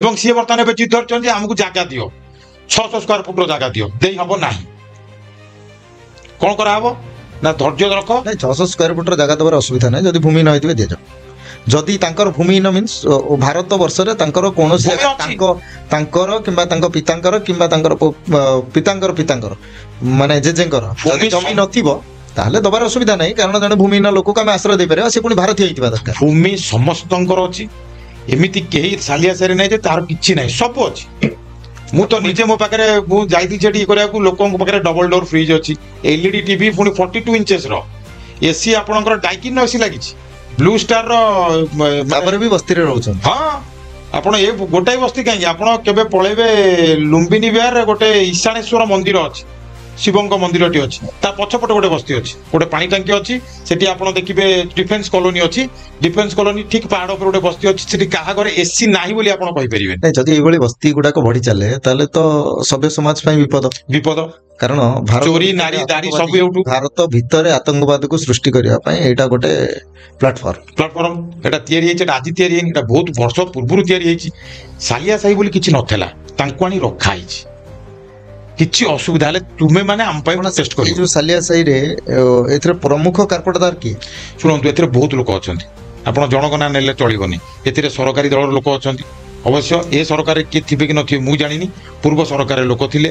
এবং सी बर्तमान ए जिद धरछन आमको जगह दियो 600 स्क्वायर फुट जगह दियो दे हम ना कौन कराव ना धैर्य रख 600 स्क्वायर फुट जगह देवार असुविधा ना जदि भूमिहीन होइतिबे दे जाओ जदि तांकर भूमिहीन मीन्स भारत वर्ष रे तांकर कोनोसी तांकर किंबा तांकर पितांकर किंबा तांकर पितांकर पितांकर माने जेजेंकर जदि जमी नथिबो ताहले दबार असुविधा नहीं कारण जने भूमिहीन लोक को हम आश्रय दे पारे से पुनी भारतीय होइतिबा दरकार भूमि समस्तंकर अछि एमिति केही सालिया सारी नै जे तार किछि नै सब अछि मु तो निजे मो पाखरे मु जाईती जेडी करिया को लोकन को पाखरे डबल डोर फ्रिज अछि एलईडी टीवी पुनी 42 इंचेस रो एसी आपनकर डाइकिन एसी लागिछि ब्लू स्टार रो तापर भी बस्ती रे रहउछन हां आपण ए गोटाई बस्ती काई आपण केबे पळेबे लुंबिनी बिहार गोटे ईशानेश्वर मंदिर अछि शिवंक मंदिर टी अछि ता पछपट गोटे बस्ती अछि गोटे पानी टंकी अछि सेठी आपण देखिबे डिफेंस कॉलोनी अछि डिफेंस कॉलोनी ठीक पहाड़ ऊपर गोटे बस्ती अछि सेठी काहा घरे एसी नाही बोली आपण कहि परिबे नै जदि ए भली बस्ती गुडा को बढ़ी चले ताले तो सभ्य समाज पई विपद विपद कारण भारत चोरी नारी दारी सब एउटू भारत भितरे आतंकवाद को सृष्टि करिया पई एटा गोटे प्लेटफॉर्म एटा तयारी हेछि आज तयारी हेछि एटा बहुत वर्ष पूर्व तयारी हेछि सालिया साही बोली किछि नथला तांको आनी रखा हेछि किछि असुविधा हले तुमे माने हम पई टेस्ट करियो जो सालिया साही रे एथरे प्रमुख कार्पोरेटर की सुनंतु एथरे बहुत लोक अछंती आपण जनगणना नेले चलिबनी एथिरे सरकारी दल लोक अछंती अवश्य ए सरकार के थिबे कि नथि मु जानिनी पूर्व सरकार लोक थिले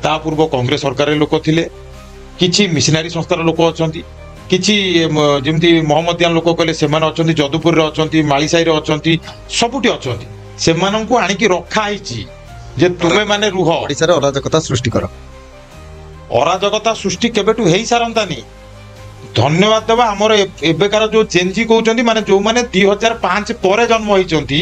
ता पूर्व कांग्रेस सरकार लोक थिले किछि मिशनरी संस्थार लोक अछंती किछि जेमति मोहम्मदियान लोक कहले सेमान अछंती जदुपुर रे अछंती मालीसाई रे अछंती सबुटी अछंती सेमान को आनी कि रखा आइछि जे तुमे माने रुह ओडिसा रे अराजकता सृष्टि करो अराजकता सृष्टि केबेटू हेई सारंतानी धन्यवाद देवा हमर एबेकार जो चेंजी कहउचंती माने जो माने 2005 परे जन्म होइचंती